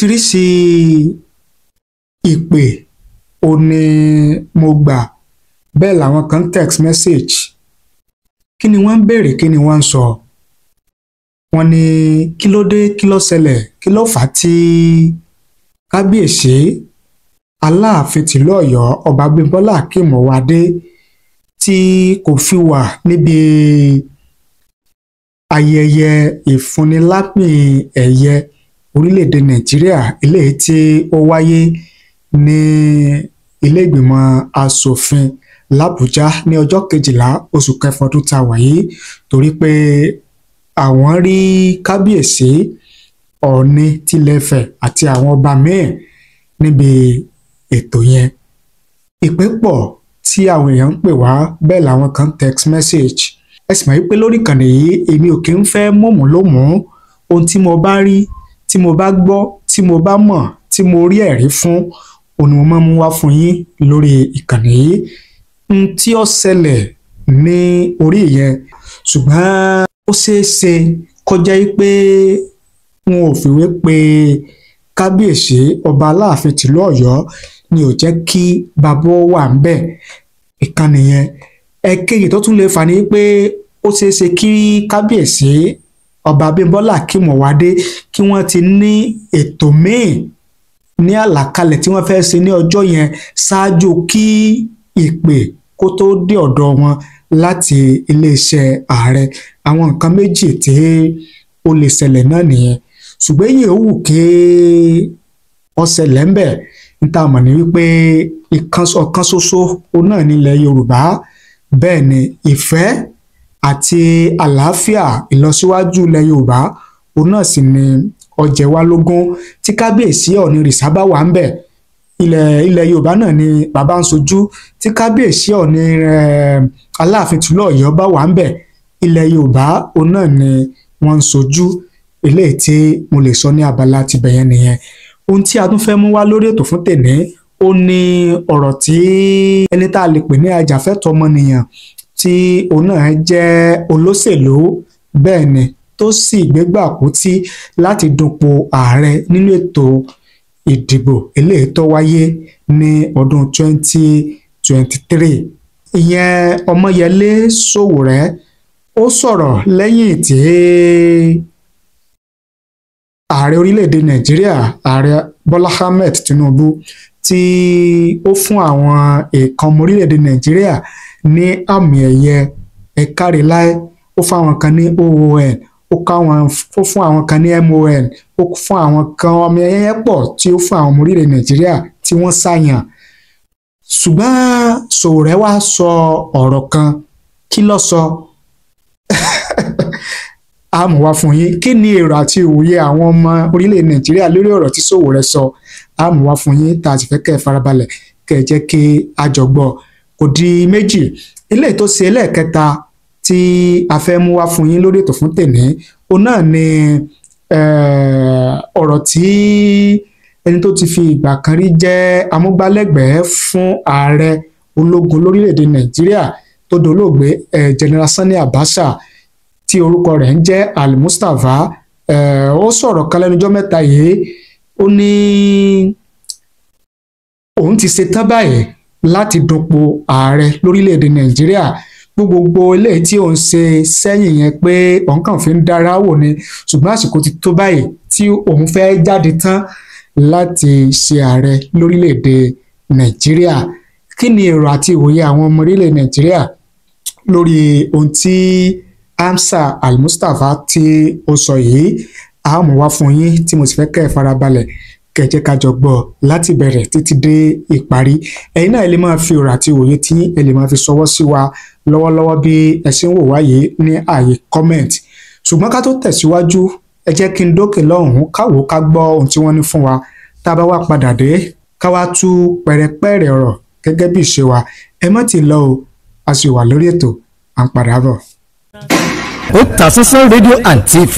oríṣiríṣi ìpè ò ní mo gbà, bẹ́ẹ̀ làwọn kan text message. Kí ni wọ́n ń béèrè, kí ni wọ́n ń sọ? Wọ́n ní kí ló dé, kí ló ṣẹlẹ̀, kí ló fà á tí kábíyèsí Aláàfin tìlú Ọ̀yọ́ Ọba Abímbọ́lá Akeem Owóadé tí kò fi wà níbi ayẹyẹ ìfúnnilápè ẹ̀yẹ orílẹ̀-èdè Nàìjíríà eléyìí tí ó wáyé ní ilé ìgbìmọ̀ asòfin l'Àbújá ní ọjọ́ 12 oṣù kẹfà ọdún tá a wà yìí, torí pé àwọn rí kábíyèsí Ọọ̀ni tilẹ̀ Ifẹ̀ àti àwọn ọba míì níbi ètò yẹn. Ìpè pọ̀ tí àwọn èèyàn ń pè wá, bẹ́ẹ̀ làwọn kan text message. Ẹ sì mọ̀ wípé lórí ìkànnì yìí èmi ò kí ń fẹ́ mọ̀mú lómú. Ohun tí mo bá rí, tí mo bá gbọ́, tí mo bá mọ̀, tí mo rí ẹ̀rí fún, òun ni mo máa ń mú wá fún yín lórí ìkànnì yìí. Ohun tí ó ṣẹlẹ̀ ní orí yẹn, ṣùgbọ́n ó ṣeé ṣe kó jẹ́ pé wọn ò fìwé pé kábíyèsí ọba Aláàfin tìlú Ọ̀yọ́ ni ò jẹ́ kí bàbá wà ń bẹ̀. Ìkànnì yẹn ẹ̀kejì tó tún lè fà ní pé ó ṣeé ṣe kí kábíyèsí Ọba Abímbọ́lá Akeem Owóadé kí wọ́n ti ní ètò míì ní àlàkalẹ̀ tí wọ́n fẹ́ ṣe ní ọjọ́ yẹn ṣáájú kí ìpè kó tó dé ọ̀dọ̀ wọn láti iléeṣẹ́ ààrẹ. Àwọn nǹkan méjì tí ó lè ṣẹlẹ̀ náà nìyẹn. Ṣùgbọ́n èyí ò wù kí ó ṣẹlẹ̀ ń bẹ̀. N ta mọ̀ ní wípé ọ̀kan ṣoṣo òun náà nílẹ̀ Yorùbá. Bẹ́ẹ̀ ni ìfẹ́ àti àlàáfíà ìlọsíwájú ilẹ̀ Yorùbá òun náà sì ni ó jẹ wá lógún. Tí kábíyèsí Ọ̀ọ̀nirìṣà bá wà ń bẹ̀, ilẹ̀ Yorùbá náà ni bàbá ń sojú. Tí kábíyèsí Ọọ̀ni Aláàfin tìlú Ọ̀yọ́ bá wà ń bẹ̀, ilẹ̀ Yorùbá òun náà ni wọ́n ń sojú. Eléyìí tí mo lè sọ ní abala ti bẹ̀yẹn nìyẹn. Ohun tí a tún fẹ́ mú wá lórí ètò fún tèmi, ó ní ọ̀rọ̀ tí ẹni tá a lè pè ní ajàfẹ́tọ̀ọ́ ọmọnìyàn tí òun náà jẹ́ olóṣèlú, bẹ́ẹ̀ ni tó sì gbégbá àpótí láti dupò ààrẹ nínú ètò ìdìbò eléyìí tó wáyé ní ọdún 2023. Ìyẹn Ọmọyẹlé Sowore ó sọ̀rọ̀ lẹ́yìn tí ààrẹ orílẹ̀-èdè Nàìjíríà, ààrẹ Bọ́lá Ahmed Tinubu, tí ó fún àwọn èèkàn ọmọ orílẹ̀-èdè Nàìjíríà ní àmì ẹ̀yẹ ẹ̀káríláé. Ó fún àwọn kan ní OON, ó fún àwọn kan ní MON, ó fún àwọn kan ọmọ ẹ̀yẹ pọ̀ tí ó fún àwọn ọmọ orílẹ̀-èdè Nàìjíríà tí wọ́n ṣàyàn. Ṣùgbọ́n Sowore wá sọ ọ̀rọ̀ kan. Kí ló sọ? A mú wá fún yín. Kí ni èrò àti ìwòye àwọn ọmọ orílẹ̀-èdè Nàìjíríà lórí ọ̀rọ̀ tí Sowore sọ? A mú wá fún yín tá a sì fẹ́ kẹ́ ẹ farabalẹ̀ kẹ́ ẹ jẹ́ kí a jọ gbọ́. Kò di méjì. Eléyìí tó ṣe ẹlẹ́ẹ̀kẹta tí a fẹ́ mú wá fún yín lórí ètò fún tèmi, òun náà ni ọ̀rọ̀ tí ẹni tó ti fi ìgbà kan rí jẹ́ amúgbálẹ́gbẹ̀ẹ́ fún ààrẹ ológun lórílẹ̀-èdè Nàìjíríà tó dolóògbé General Sani Abacha tí orúkọ rẹ̀ ń jẹ́ Al-Mustapha. Ó sọ̀rọ̀ kan lẹ́nujọ́ mẹ́ta yìí. Ó ní òun ti ṣetán báyìí láti dupò ààrẹ lórílẹ̀-èdè Nàìjíríà. Gbogbo eléyìí tí òun ṣe sẹ́yìn yẹn pé òun kàn fi ń dára wò ni, ṣùgbọ́n àsìkò ti tó báyìí tí òun fẹ́ jáde tán láti ṣe ààrẹ lórílẹ̀-èdè Nàìjíríà. Kí ni èrò àti ìwòye àwọn ọmọ orílẹ̀-èdè Nàìjíríà lórí ohun tí Amsa Al-Mustapha tí ó sọ yìí? A mú wá fún yín tí mo sì fẹ́ kẹ́ ẹ farabalẹ̀ kẹ́ ẹ jẹ́ ká jọ gbọ́ láti bẹ̀rẹ̀ títí dé ìparí. Ẹ̀yin náà ẹ lè máa fi ọ̀rọ̀ àti òye tí ẹ lè máa fi ṣọwọ́ sí wa lọ́wọ́lọ́wọ́ bí ẹ ṣe ń wò wá yìí ní ààyè comment. Ṣùgbọ́n ká tó tẹ̀síwájú, ẹ jẹ́ kí n dókè lọ́hùn-ún káwò ká gbọ́ ohun tí wọ́n ní fún wa. Tá a bá wá padà dé, ká wá tú pẹ̀rẹ̀pẹ̀rẹ̀ ọ̀rọ̀ gẹ́gẹ́ bí ìṣe wa. Ẹ má ti lọ o, a sì wà lórí ètò, à ń padà bọ̀. Otasansan rédíò and TV.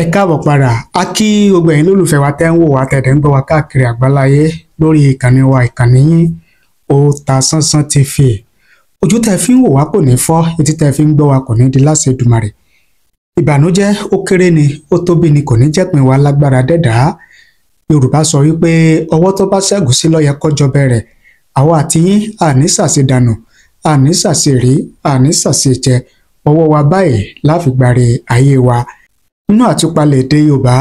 Ẹ káàbọ̀ padà. A kí gbogbo ẹ̀yin lólùfẹ́ wa tẹ́ ń wò wá tẹ̀dẹ̀ ń gbọ́ wa káàkiri àgbáláyé lórí ìkànnì wa, ìkànnì yín Otasansan TV ojú tẹ́ fi ń wò wá kò ní fọ́, etí tẹ́ fi ń gbọ́ wa kò ní di láṣẹ Èdùmàrè. Ìbànújẹ́ ó kéré ni ó tóbi ni kò ní jẹ́pin wa lágbára dẹ́dàá. Yorùbá sọ wípé ọwọ́ tó bá ṣẹ́gun sí ló yẹ kó jọ bẹ̀rẹ̀. Àwa àti yín àní ṣàṣe dànù, àní ṣàṣe rí, àní ṣàṣe jẹ. Ọwọ́ wa báyìí láfigbáre ayé wa. Nínú àtúpalẹ̀ èdè Yorùbá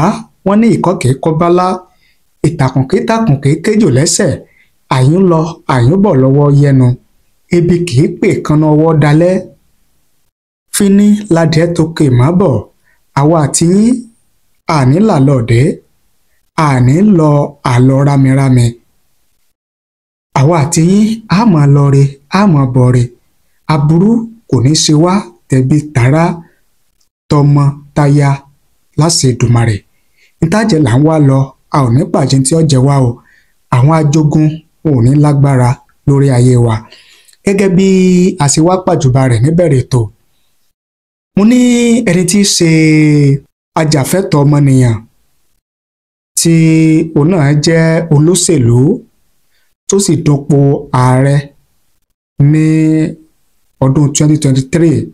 wọ́n ní ìkọ́kẹ́ kọ́bálá, ìtàkùnkítàkùnkí kéjò lẹ́sẹ̀, àyún lọ àyún bọ̀ lọ́wọ́ yẹnu, ebi kì í pè kanna ọwọ́ dalẹ̀. Fíní ládìẹ tó kè má bọ̀, àwa àti yín àní làlọ́ọ̀dẹ́, àní lọ àlọ́ rámirámi. Àwa àti yín á máa lọ re á máa bọ̀ re, aburú kò ní ṣe wá tẹ̀bí tààrà tọmọ táyà láṣẹ Èdùmàrè. Nítàjẹ̀ là ń wá lọ, a ò ní pàjẹ́ tí ó jẹ wá o. Àwọn ajogun ò ní lágbára lórí ayé wa. Gẹ́gẹ́ bí a ṣe wá pàjùbà rẹ̀ níbẹ̀rẹ̀ ètò, mo ní ẹni tí í ṣe ajàfẹ́tọ̀ọ́ ọmọnìyàn tí òun náà jẹ́ olóṣèlú tó sì dupò ààrẹ ní ọdún 2023,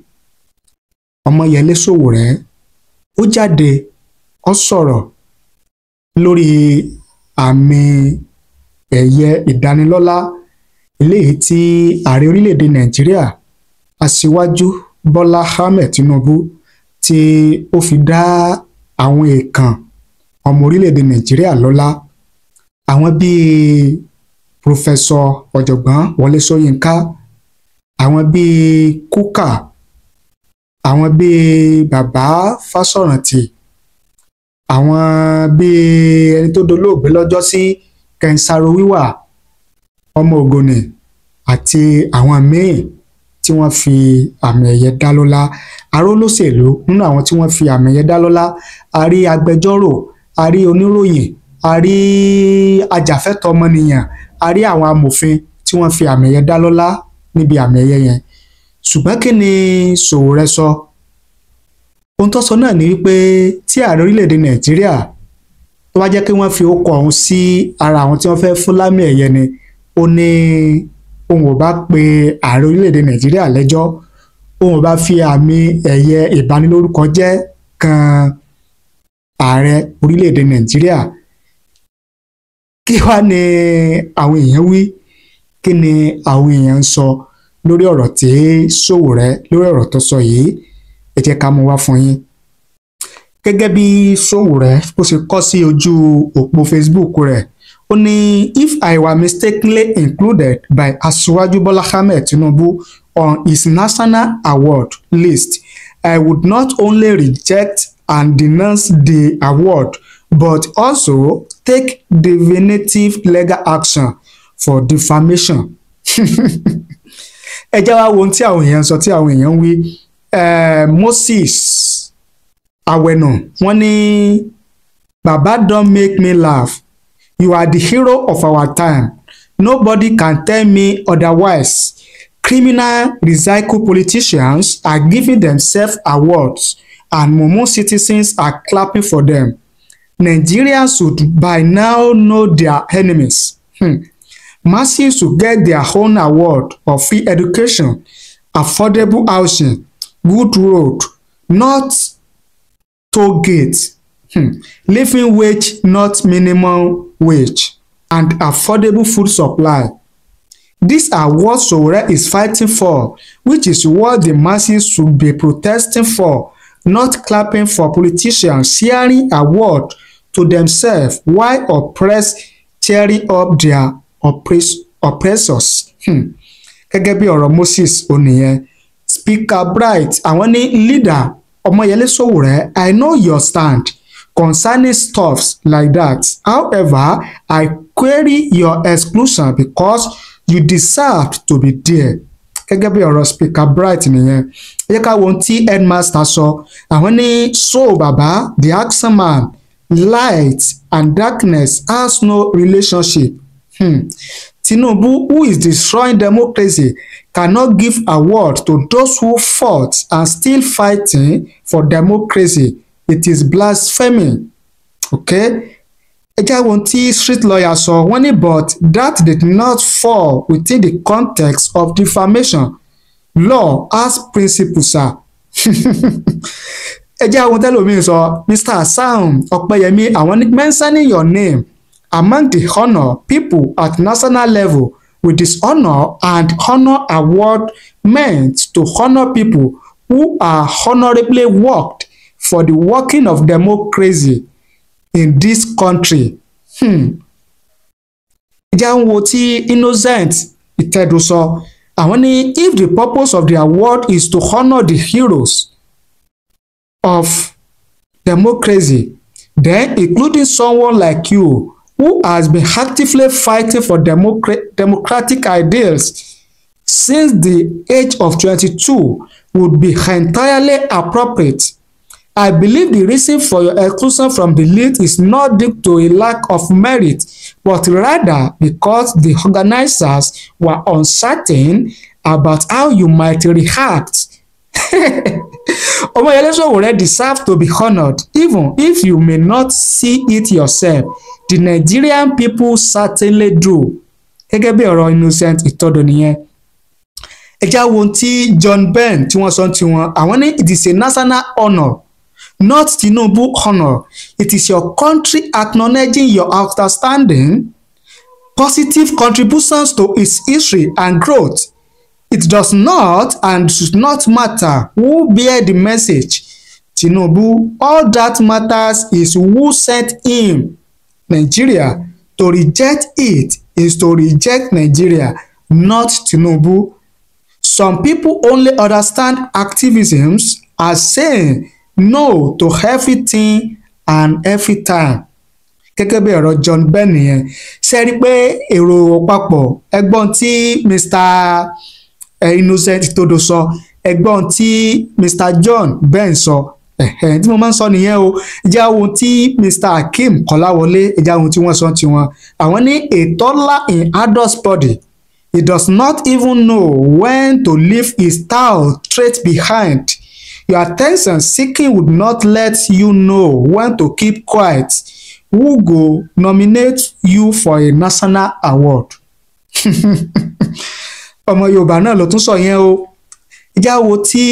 Ọmọyẹlé Sowore. Ó jáde ó sọ̀rọ̀ lórí àmì ẹ̀yẹ ìdánilọ́lá eléyìí tí ààrẹ orílẹ̀-èdè Nàìjíríà Aṣíwájú Bọ́lá Ahmed Tinubu tí ó fi dá àwọn èèkàn ọmọ orílẹ̀-èdè Nàìjíríà lọ́lá. Àwọn bíi Pòfẹ́sọ̀ ọ̀jọ̀gbọ́n Wọlé Ṣóyínká, àwọn bíi Kúkà, àwọn bíi Bàbá Fásọ̀rántì, àwọn bíi ẹni tó dolóògbé lọ́jọ́ sí Kẹ́nsàrò Wíwà, ọmọ Ògònì àti àwọn míì tí wọ́n fi àmì ẹ̀yẹ dá lọ́lá. Arólóṣèlú nínú àwọn tí wọ́n fi àmì ẹ̀yẹ dá lọ́lá, a rí agbẹjọ́rò, a rí oníròyìn, a rí ajàfẹ́tọ̀ọ́ ọmọnìyàn, a rí àwọn amòfin tí wọ́n fi àmì ẹ̀yẹ dá lọ́lá níbi àmì ẹ̀yẹ yẹn. Ṣùgbọ́n kí ni Sowore sọ? Ohun tó sọ náà ni wípé tí ààrẹ orílẹ̀-èdè Nàìjíríà tó bá jẹ́ kí wọ́n fi orúkọ ọ̀hún sí ara àwọn tí wọ́n fẹ́ fún lámì ẹ̀yẹ ni, ó ní òun ò bá pe ààrẹ orílẹ̀-èdè Nàìjíríà lẹ́jọ́, òun ò bá fi àmì ẹ̀yẹ ìbanilórúkọ jẹ́ kan ààrẹ orílẹ̀-èdè Nàìjíríà. Kí wá ni àwọn èèyàn wí? Kí ni àwọn èèyàn ń sọ lórí ọ̀rọ̀ tí Sowore lórí ọ̀rọ̀ tó sọ yìí? Ẹ jẹ́ ká mú wá fún yín. Gẹ́gẹ́ bí Sowore bó ṣe kọ sí ojú òpó Facebook rẹ̀, ó ní if I were mistakenly included by Aṣíwájú Bọ́lá Ahmed Tinubu on his national award list, I would not only reject and denounce the award but also take definitive legal action for defamation. Ẹ jẹ́ wá wo ohun tí àwọn èèyàn sọ, tí àwọn èèyàn wí. Moses Awenu wọ́n ní Baba don make me laugh, you are the hero of our time, nobody can tell me otherwise. Criminal recycle politicians are giving themselves awards and mumu citizens are clapping for them. Nigerians should by now know their enemies. Masses should get their own award of free education, affordable housing, good road, not toll gate, living wage not minimum wage, and affordable food supply. These are what Sowore is fighting for, which is what the masses should be protesting for, not clapping for politicians sharing award to themselves while oppressed tearing up their oppressors. Gẹ́gẹ́ bí ọ̀rọ̀ Moses oníyẹn. Speaker Bright àwọn ní leader Ọmọyẹlé Sowore, I know your stand concerning stuffs like that. However, I query your exclusion because you deserve to be there. Gẹ́gẹ́ bí ọ̀rọ̀ Speaker Bright nìyẹn. Ẹ jẹ́ ká wo ohun tí Headmaster sọ. Àwọn ní so baba the action man, light and darkness has no relationship. Tinubu, who is destroying democracy, cannot give award to those who fought and still fighting for democracy. It is blasphemy. Okay? ẹ já wo ohun tí street lawyer sọ wọ́n ní but that did not fall within the context of defamation law as principle sir. ẹ já wo ohun tẹ́lòmíì sọ Mr. Sam Ọpẹ́yẹmí àwọn ní mentioning your name among the honour people at national level with dishonour and honour award meant to honour people who are honourably worked for the working of democracy in this country. ìjà ń wo tí Innocent Ìtẹ́dù sọ àwọn ní if the purpose of the award is to honour the heroes of democracy then including someone like you who has been actively fighting for democratic ideals since the age of 22 would be entirely appropriate. I believe the reason for your exclusion from the list is not due to a lack of merit, but rather because the organizers were uncertain about how you might react. Omoyele Sowore deserves to be honored, even if you may not see it yourself. The Nigerian people certainly do. Gẹ́gẹ́ bí ọ̀rọ̀ Innocent Ìtọ́dọ̀ nìyẹn. Ẹ já wo ohun tí John Ben tí wọ́n sọ tiwọn àwọn ní it is a national honour. Not Tinubu honor. It is your country acknowledging your outstanding positive contributions to its history and growth. It does not and should not matter who bear the message. Tinubu, all that matters is who sent him. Nigeria. To reject it is to reject Nigeria, not Tinubu. Some people only understand activisms as saying no to everything and every time. Gẹ́gẹ́ bí ọ̀rọ̀ John Ben yẹn ṣe rí pé èrò papọ̀ ẹgbọ́n tí Mr. Innocent Ìtọ́dọ̀ sọ ẹgbọ́n tí Mr. John Ben sọ tí mo máa ń sọ nìyẹn o ìjà ohun tí Mr. Hakeem Kọ́láwọlé ìjà ohun tí wọ́n sọ tiwọn àwọn ní a toddler in adult body he does not even know when to leave his towel straight behind. Your attention seeking would not let you know when to keep quiet. Who go nominate you for a national award? Ọmọ Yorùbá náà ló tún sọ yẹn o. Ìjà wo tí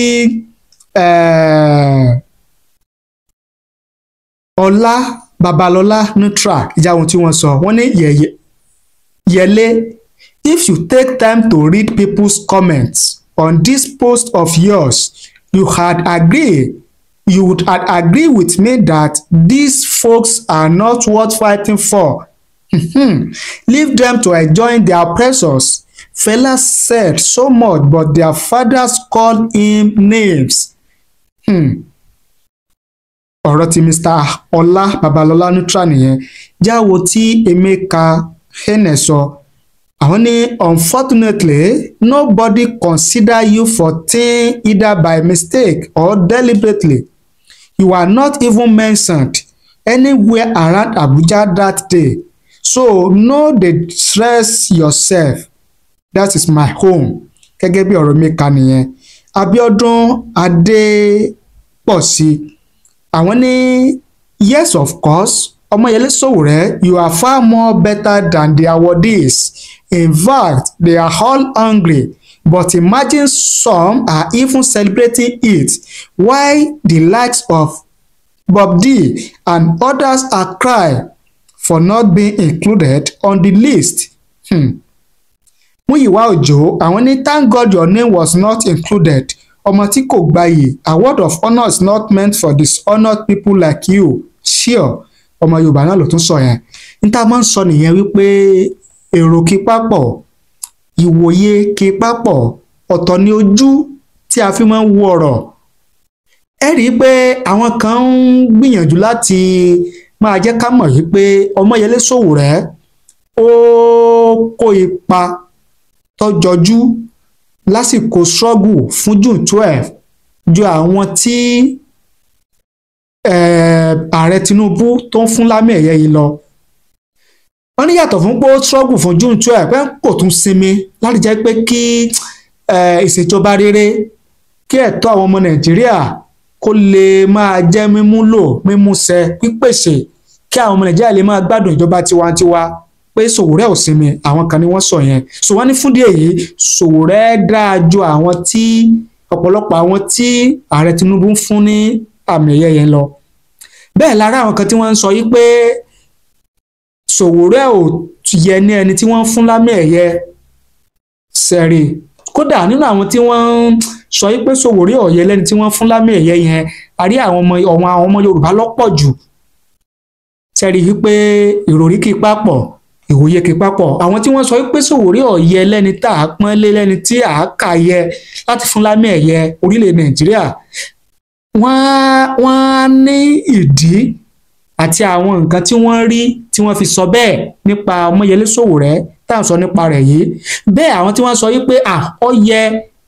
Ọlá Babalọlá Neutral ìjà wo tí wọ́n sọ wọ́n ní Yẹlé if you take time to read people's comments on this post of yours you would agree with me that these folks are not worth fighting for. Leave them to enjoy their oppressors. Fela said so much, but their fathers called him names. Ọ̀rọ̀ tí Mr. Ọlá Babalọlá Neutral nìyẹn. Jáwo tí Emeka Hene sọ. Àwọn ní unfortunately nobody consider you for thing either by mistake or deliberately. You are not even mentioned anywhere around Abuja that day. So no dey stress yourself. That is my home. Gẹ́gẹ́ bí ọ̀rọ̀ Emeka nìyẹn. Abiodun Adépọ̀sí. Àwọn ní yes of course. Omoyele Sowore, you are far more better than the awardees. In fact, they are all hungry. But imagine some are even celebrating it, while the likes of Bob D and others are crying for not being included on the list. Múyìwá Òjó, àwọn ní thank God your name was not included. Ọmọ tí kò gbayì, award of honour is not meant for dishonoured people like you. Sure. Ọmọ Yorùbá náà ló tún sọ yẹn níta máa ń sọ nìyẹn wípé èrò kí papọ̀ ìwòye kí papọ̀ ọ̀tọ̀ ní ojú tí a fi máa ń wo ọ̀rọ̀ ẹ rí i pé àwọn kan ń gbìyànjú láti máa jẹ́ ká mọ̀ wípé Ọmọyẹlé Sowore ó kó ipa tó jọjú lásìkò struggle fún June 12 ju àwọn tí ààrẹ Tinubu tó ń fún lámì ẹ̀yẹ yìí lọ. Wọ́n ní yàtọ̀ fún pé ó struggle fún June 12 pé kò tún sinmi láti jẹ́ pé kí ìṣèjọba rere kí ẹ̀tọ́ àwọn ọmọ Nàìjíríà kó lè máa jẹ́ mímúlò mímúṣẹ pípèsè kí àwọn ọmọ Nàìjíríà lè máa gbádùn ìjọba tiwantiwa pé Sowore ò sinmi, àwọn kan ni wọ́n sọ yẹn. So wọ́n ní fún díẹ̀ yìí Sowore dáa ju àwọn tí ọ̀pọ̀lọpọ̀ àwọn tí ààrẹ Tinubu ń fún ní àmì ẹ̀yẹ yẹn lọ. Bẹ́ẹ̀ lára àwọn kan tí wọ́n ń sọ yìí pé Sowore ò yẹ ní ẹni tí wọ́n ń fún lámì ẹ̀yẹ sẹ́rí. Kódà nínú àwọn tí wọ́n ń sọ yìí pé Sowore ò yẹ lẹ́ni tí wọ́n fún lámì ẹ̀yẹ yẹn, a rí àwọn ọmọ Yorùbá lọ́pọ̀ jù. Sẹ́rí wípé ìròrí kì í papọ̀, ìwòye kì í papọ̀. Àwọn tí wọ́n sọ wípé Sowore ò yẹ lẹ́ni tá a pọ́n lé, lẹ́ni tí a kà yẹ láti fún lámì ẹ̀yẹ orílẹ̀ Nàìjíríà, wọ́n á ní ìdí àti àwọn nǹkan tí wọ́n rí tí wọ́n fi sọ bẹ́ẹ̀ nípa Ọmọyẹlé Sowore tá à ń sọ nípa rẹ̀ yìí. Bẹ́ẹ̀ àwọn tí wọ́n sọ wípé ó yẹ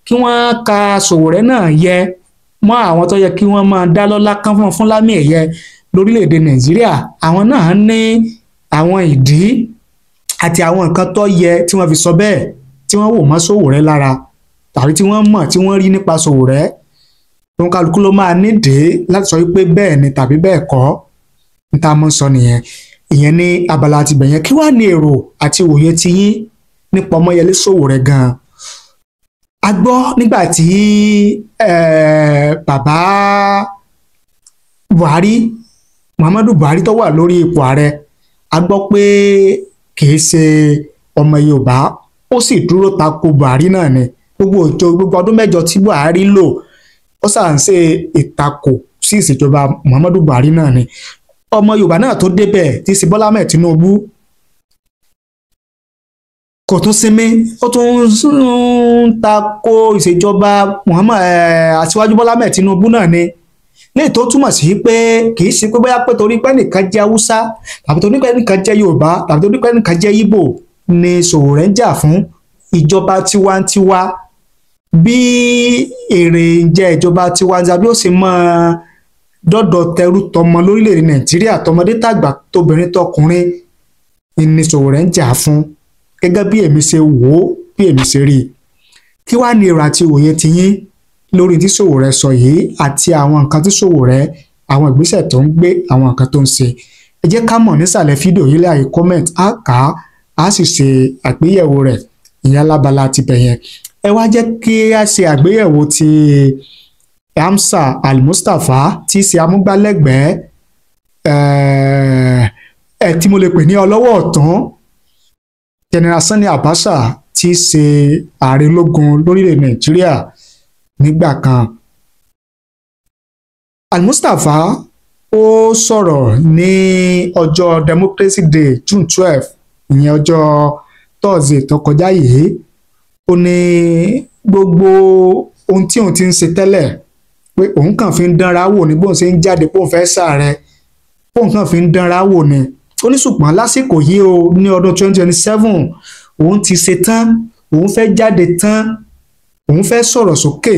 kí wọ́n ka Sowore náà yẹ mọ́ àwọn tó yẹ kí wọ́n máa dá lọ́lá kán fún lámì ẹ̀yẹ lórílẹ̀‐èdè Nàìjíríà, àwọn náà ní àwọn ìdí àti àwọn nǹkan tó yẹ tí wọ́n fi sọ bẹ́ẹ̀, tí wọ́n wò mọ́ Sowore lára tàbí tí wọ́n mọ̀ tí wọ́n rí nípa Sowore. Tó ń kálukú ló máa nídìí láti sọ wípé bẹ́ẹ̀ ni tàbí bẹ́ẹ̀ kọ́. N ta mọ́ sọ nìyẹn. Ìyẹn ní abala àti bẹ̀yẹn. Kí wá ní èrò àti òye ti yín nípa Ọmọyẹlé Sowore gan-an? A gbọ́ nígbà tí bàbá Buhari, Muhammadu Buhari tó wà lórí ipò ààrẹ, a gbọ́ pé kìí ṣe ọmọ Yorùbá, ó sì dúró tako Buhari náà ni. Gbogbo ọdún 7 tí Buhari lò, ó sà ń ṣe ìtakò sí ìṣèjọba Muhammadu Buhari náà ni. Ọmọ Yorùbá náà tó débẹ̀ tí í ṣe Bọ́lá Ahmed Tinubu kò tún sinmi, ó tún ń tako ìṣèjọba Aṣíwájú Bọ́lá Ahmed Tinubu náà ni. Léyìí tó túmọ̀ sí pé kì í ṣe pé bóyá pé torí pé nìkan jẹ́ Haúsá tàbí torí pé nìkan jẹ́ Yorùbá tàbí torí pé nìkan jẹ́ Ìgbò ni Sowore ń jà fún. Ìjọba tiwantiwa, bí èrè ń jẹ ìjọba tiwantiwa bí ó ṣe máa dọ́dọ̀ tẹrú tọmọ lórílẹ̀‐èdè Nàìjíríà, tọmọdé tàgbà tóbìnrin tọkùnrin ni Sowore ń jà fún, gẹ́gẹ́ bí èmi ṣe wò ó, bí èmi ṣe rí i. Kí wá ní èrò àti òye ti yín lórí tí Sowore sọ yìí àti àwọn nǹkan tí Sowore, àwọn ìgbésẹ̀ tó ń gbé, àwọn nǹkan tó ń ṣe? Ẹ jẹ́ ká mọ̀ nísàlẹ̀ fídíò yìí láàyè comment, á kà á sì ṣe àgbéyẹ̀wò rẹ̀, ìyẹn lábala ti bẹ̀yẹn. Ẹ wá jẹ́ kí a ṣe àgbéyẹ̀wò ti Amsa Al-Mustapha tí í ṣe amúgbálẹ́gbẹ̀ẹ́ tí mo lè pè ní ọlọ́wọ́ ọ̀tún General Sani Abacha tí í ṣe ààrẹ ológun lórílẹ̀ Nàìjíríà nígbà kan. Al-Mustapha ó sọ̀rọ̀ ní ọjọ́ Democracy Day June 12, ìyẹn ọjọ́ Thursday tó kọjá yìí. Ó ní gbogbo ohun tí òun ti ń ṣe tẹ́lẹ̀ pé òun kàn fi ń dánra wò ní bóun ṣe ń jáde bóun fẹ́ ṣààrẹ, bóun kàn fi ń dánra wò ni. Ó ní ṣùgbọ́n lásìkò yìí o, ní ọdún 2027 òun ti ṣe tán, òun fẹ́ jáde tán, òun fẹ́ sọ̀rọ̀ sókè,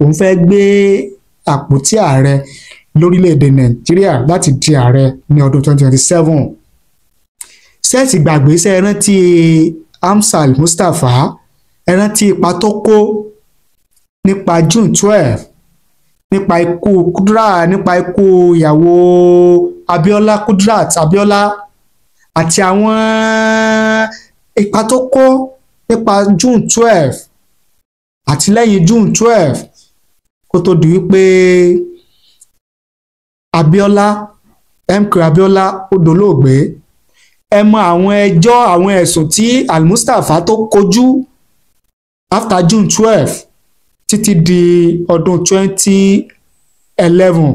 òun fẹ́ gbé àpótí ààrẹ lórílẹ̀‐èdè Nàìjíríà láti di ààrẹ ní ọdún 2027. Sẹ́ẹ̀tì gbàgbé sẹ́ rántí Amsa Al-Mustapha, ẹ rántí ipa tó kó nípa June 12, nípa ikú Kudrat, nípa ikú ìyàwó Abiola, Kudrat Abiola, àti àwọn ipa tó kó nípa June 12 àti lẹ́yìn June 12 kó tó di wípé Abiola, MK Abiola ó dolóògbé. Ẹ mọ àwọn ẹjọ́, àwọn ẹ̀sùn tí Al-Mustapha tó kojú after June 12 títí di ọdún 2011.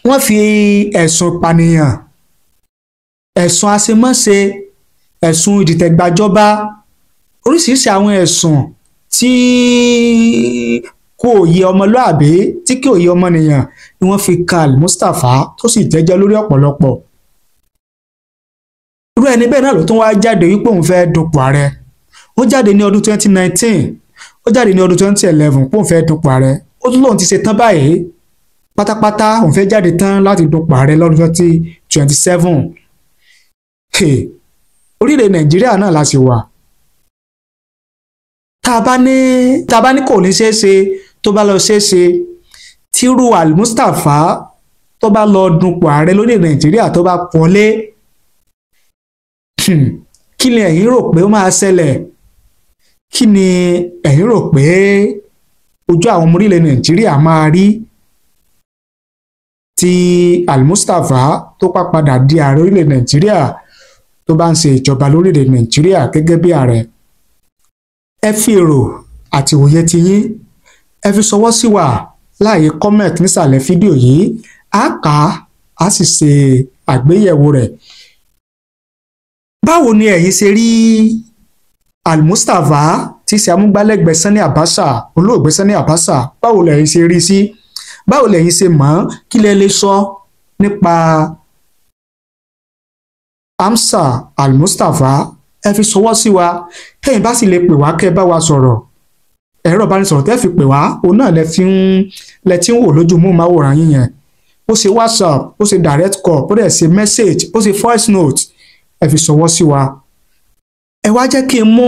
Wọ́n fi ẹ̀sùn ìpànìyàn, ẹ̀sùn àṣemáṣe, ẹ̀sùn ìdìtẹ̀gbàjọba, oríṣiríṣi àwọn ẹ̀sùn tí kò yẹ ọmọlúàbí, tí kò yẹ ọmọnìyàn ni wọ́n fi kan Al-Mustapha tó sì jẹ́jọ́ lórí ọ̀pọ̀lọpọ̀. Irú ẹni bẹ́ẹ̀ náà ló tún wá jáde wípé òun fẹ́ dupò ààrẹ. Ó jáde ní ọdún 2019, ó jáde ní ọdún 2011 pé òun fẹ́ dupò ààrẹ. Ó tún lóun ti ṣe tán báyìí pátápátá, òun fẹ́ jáde tán láti dupò ààrẹ lọ́dún 2027. Orílẹ̀ Nàìjíríà náà la sì wà. Tá a bá ní kò ní ṣeé ṣe, tó bá lọ ṣeé ṣe, tírú Al-Mustapha tó bá lọ dupò ààrẹ lórílẹ̀ Nàìjíríà tó bá wọlé kí ni ẹ̀yin rò pé ó máa ṣẹlẹ̀? Kí ni ẹ̀yin rò pé ojú àwọn ọmọ orílẹ̀ Nàìjíríà máa rí tí Al-Mustapha tó padà di ààrẹ orílẹ̀ Nàìjíríà tó bá ń ṣe ìjọba lórílẹ̀ Nàìjíríà gẹ́gẹ́ bí ààrẹ? Ẹ fi èrò àti òye ti yín ẹ fi ṣọwọ́ sí wa láàyè comment nísàlẹ̀ fídíò yìí, á kà á sì ṣe àgbéyẹ̀wò rẹ̀. Báwo ni ẹ̀yin ṣe rí Al-Mustapha tí ṣe amúgbálẹ́gbẹ̀ẹ́ Sani Abacha, olóògbé Sani Abacha? Báwo lẹ̀yin ṣe rí sí? Báwo lẹ̀yin ṣe mọ̀? Kí lẹ lè sọ nípa Amsa Al-Mustapha? Ẹ fi ṣọwọ́ sí wa. Tẹ́yin bá sì lè pè wá kẹ́ bá wa sọ̀rọ̀, ẹ̀rọ ìbánisọ̀rọ̀ tẹ́ fi pè wá òun náà lẹ ti ń wò lójú móhùnmáwòrán yín yẹn. Ó ṣe WhatsApp, ó ṣe direct call, ó dẹ̀ ṣe message, ó ṣe voice note. Ẹ fi ṣọwọ́ sí wa. Ẹ wá jẹ́ kí n mú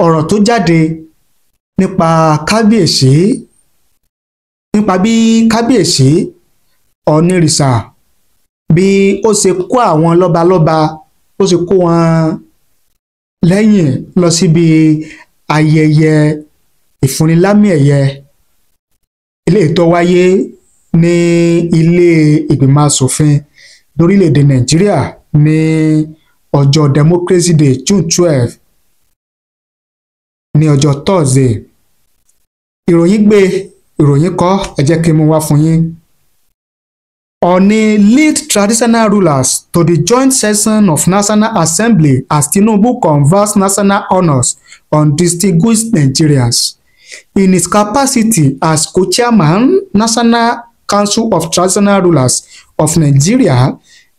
ọ̀rọ̀ tó jáde nípa kábíyèsí, nípa bí kábíyèsí Ọ̀nìrìṣà bí ó ṣe kó àwọn lọ́balọ́ba, ó ṣe kó wọn lẹ́yìn lọ síbi ayẹyẹ ìfúnnilámì ẹ̀yẹ eléyìí tó wáyé ní ilé ìgbìmọ̀ asòfin lórílẹ̀‐èdè Nàìjíríà ní ọjọ́ Democracy Day June 12 ní ọjọ́ Thursday. Ìròyìn gbé, ìròyìn kọ, ẹ jẹ́ kí n mú wá fún yín. Ọ̀ọ̀ni lead traditional rulers to the joint session of National Assembly as Tinubu confers national honours on distinguished Nigerians. In his capacity as co-chairman, National Council of Traditional Rulers of Nigeria,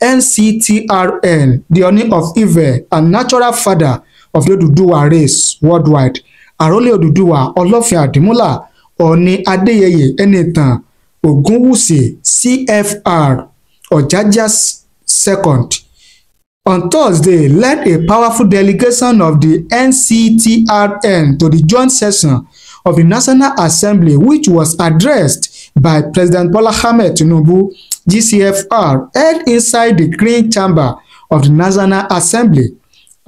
NCTRN, the Ọọ̀ni of Ife and natural father of the Oduduwa race worldwide, Àrólé Odùduwà Ọlọ́fin Àdìmúlà Ọọ̀ni Adéyẹyè Ẹnìtàn Ògúnwùsì CFR Ọ̀jájá II, on Thursday led a powerful delegation of the NCTRN to the joint session of the National Assembly, which was addressed by President Bola Ahmed Tinubu, GCFR, held inside the Green Chamber of the National Assembly,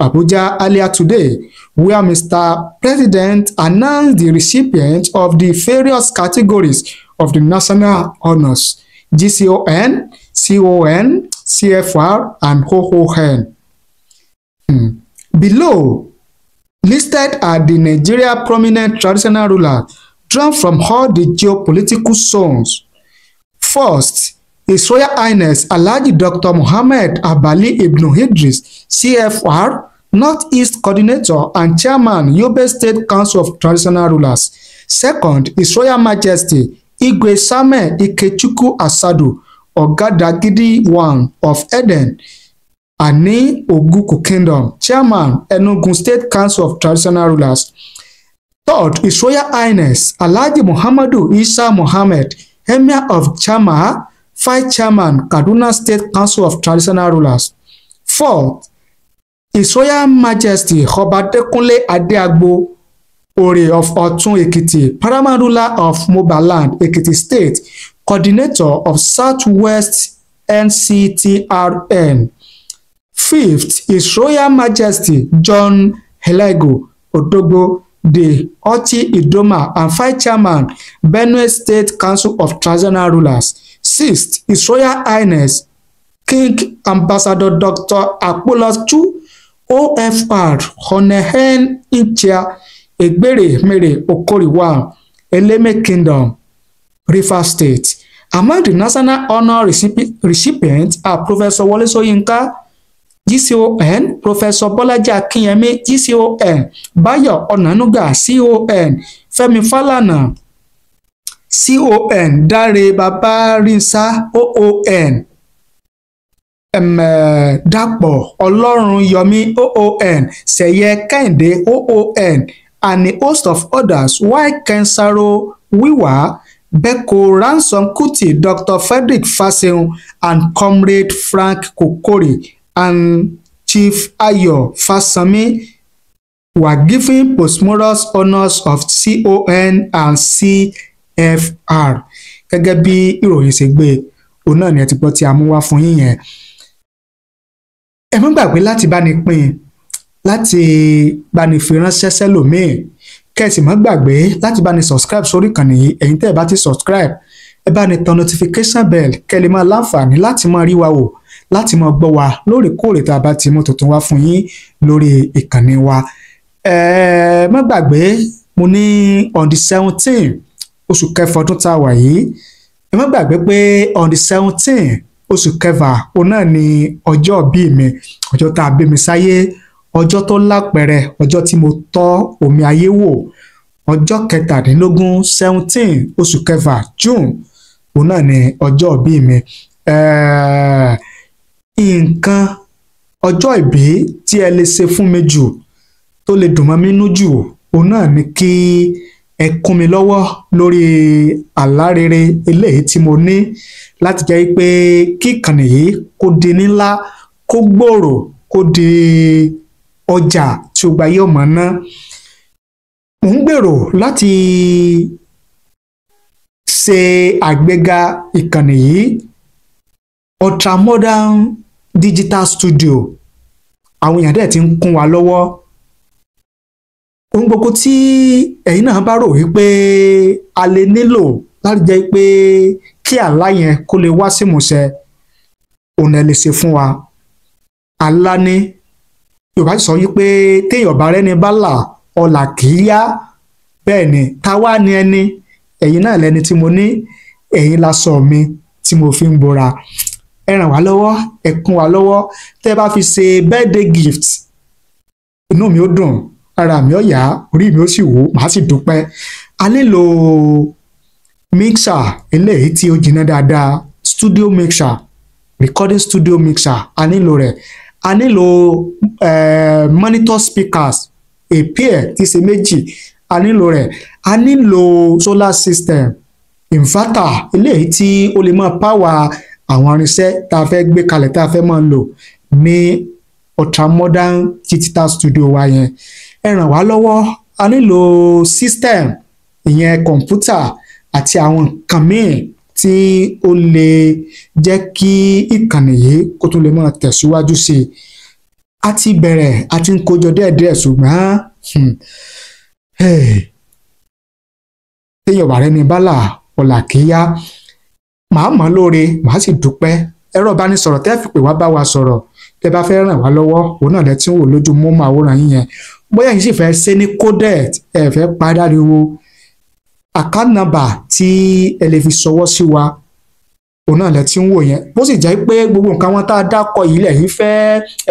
Abuja, earlier today, where Mr. President announced the recipients of the various categories of the national honours: GCON, CON, CFR, and OON. Below listed are the Nigeria prominent traditional rulers drawn from all the geopolitical zones. First, His Royal Highness Alhaji Dr. Mohammed Abali Ibn Idris, CFR, Northeast Coordinator and Chairman, Yobe State Council of Traditional Rulers. Second, His Royal Majesty Igwe Samuel Ikechukwu Asadu, Ogadagidi I of Eden, Ani Oguku Kingdom, Chairman, Enugu State Council of Traditional Rulers. Third, His Royal Highness Alhaji Muhammadu Isa Mohammed, Emir of Chama, Vice Chairman, Kaduna State Council of Traditional Rulers. Fourth, His Royal Majesty Ọba Adékúnlé Adéagbo Ore of Ọ̀tún Ekiti, Paramount Ruler of Mobaland, Ekiti State, Coordinator of Southwest NCTRN. Fifth, His Royal Majesty John Helego Odogbo de Oti Idoma and Vice Chairman, Benue State Council of Traditional Rulers. Sixth, His Royal Highness King Ambassador Dr. Apollos Chu, OFR, Honehen Ichia Egbere Mere Okoriwa, Eleme Kingdom, Rivers State. Among the national honor recipients are Professor Wole Soyinka, GCON, Professor Bolaji Akinyemi, GCON, Bayo Onanuga, CON, Femi Falana, CON, Dare Babarinsa, OON, Dàpọ̀ Ọlọ́runyomi, OON, Seye Kehinde, OON, and a host of others, while Kensaro Wiwa, Beko Ransom Kuti, Dr. Frederick Faseun, and Comrade Frank Kokori and Chief Ayo Fasami were given posthumous honours of CON and CFR. Gẹ́gẹ́ bí ìròyìn ṣe gbé, òun náà ni ẹ ti gbọ́ tí a mú wá fún yín yẹn. Ẹ má gbàgbé láti bá ní pín, láti bá ní fi ránṣẹ́ sẹ́lòmíì, kẹ́sì má gbàgbé láti bá ní subscribe sórí ìkànnì yìí. Ẹ̀yin tẹ́ ẹ bá ti subscribe, ẹ bá ní tan notification bell kẹ́ lè máa láǹfààní láti máa rí wa wò, láti máa gbọ́ wa lóòrèkóòrè tá a bá ti mú tuntun wá fún yín lórí ìkànnì wa. Má gbàgbé mo ní on the 17 oṣù kẹfà ọdún tá a wà yìí. Ẹ má gbàgbé pé on the 17 oṣù kẹfà òun náà ni ọjọ́ ìbí mi, ọjọ́ tá a bí mi sáyé, ọjọ́ tó lápẹẹrẹ, ọjọ́ tí mo tọ́ omi ayé wò, ọjọ́ 17 oṣù kẹfà June òun náà ni ọjọ́ ìbí mi. Nǹkan ọjọ́ ìbí tí ẹ lè ṣe fún mi jù, tó lè dùn mọ́ mi nínú jù, òun náà ni kí ẹ kún mi lọ́wọ́ lórí àlá rere eléyìí tí mo ní, láti jẹ́ pé kí ìkànnì yìí kó di ńlá, kó gbòòrò, kó di ọjà tí ó gba yóò mọ̀ ná. Mo ń gbèrò láti ṣe àgbéga ìkànnì yìí, Ultramodern Digital Studio. Àwọn èèyàn dẹ̀ ti ń kún wa lọ́wọ́. Ohun gbogbo tí ẹ̀yin náà bá rò wípé a lè nílò láti jẹ́ pé kí àlá yẹn kó lè wá sí ìmúṣẹ, òun ẹ lè ṣe fún wa. Àlá ni Yorùbá sọ wípé téèyàn bá rẹ́ni bá là, ọlà kì í yá. Bẹ́ẹ̀ ni, ta wá ni ẹni? Ẹ̀yin náà lẹni tí mo ní, ẹ̀yin láṣọ mi tí mo fi ń bora. Ẹ ràn wá lọ́wọ́, ẹ kún wa lọ́wọ́. Tẹ́ bá fi ṣe birthday gift, inú mi ó dùn, ara mi ó yá, orí mi ó sì wú, màá sì dúpẹ́. A nílò mixer eléyìí tí ó jiná dáadáa, studio mixer, recording studio mixer, a nílò rẹ̀. A nílò monitor speakers, a pair tí ṣe méjì, a nílò rẹ̀. A nílò solar system, inverter eléyìí tí ó lè máa power àwọn irinṣẹ́ tá a fẹ́ gbé kalẹ̀, tá a fẹ́ máa lò ní Ultramodern Digital Studio wa yẹn. Ẹ ràn wá lọ́wọ́. A nílò system, ìyẹn kọ̀ǹpútà àti àwọn nǹkan míì tí ó lè jẹ́ kí ìkànnì yìí kó tún lè máa tẹ̀síwájú sí i. A ti bẹ̀rẹ̀, a ti ń kójọ díẹ̀díẹ̀, ṣùgbọ́n téèyàn bá rẹ́ni bá là, ọlà kì í yá. Màá mọ̀ lóore, màá sì dúpẹ́. Ẹ̀rọ ìbánisọ̀rọ̀ tẹ́ fi pè wá bá wa sọ̀rọ̀, tẹ́ bá fẹ́ ràn wá lọ́wọ́, òun náà lẹ tí ń wò lójú mọ́mọ́ àwòrán yín yẹn. Bóyá yín sì fẹ́ ṣe ní coded, ẹ fẹ́ pàdánù account number tí ẹ lè fi ṣọwọ́ sí wa, òun náà lẹ tí ń wò yẹn. Bó sì jẹ́ pé gbogbo nǹkan wọn tá a dákọ̀ yìí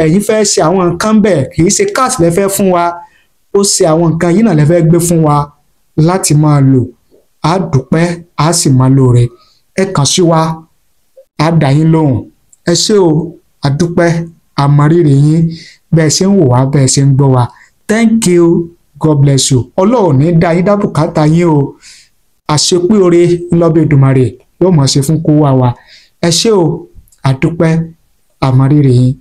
ẹ̀yin fẹ́ ṣe àwọn nǹkan bẹ́ẹ̀, kì í ṣe cash lẹ fẹ́ fún wa, ó ṣe àwọn nǹkan yìí náà lẹ fẹ́ gbé fún wa láti máa lò. A dúpẹ́, a sì máa lóore. Ẹ kàn sí wa, a dá yín lóhùn. Ẹ ṣé o, a dúpẹ́, a mọ rírì yín bẹ́ẹ̀ ṣe ń wò wá, bẹ́ẹ̀ ṣe ń gbọ́ wa. Thank you, God bless you. Ọlọ́run ní dá yín dá bùkátà yín o. Àṣepé oore ńlọ́bẹ̀ Èdùmàrè yóò mọ̀ ṣe fún kó wá wa. Ẹ ṣé o, a dúpẹ́, a mọ rírì yín.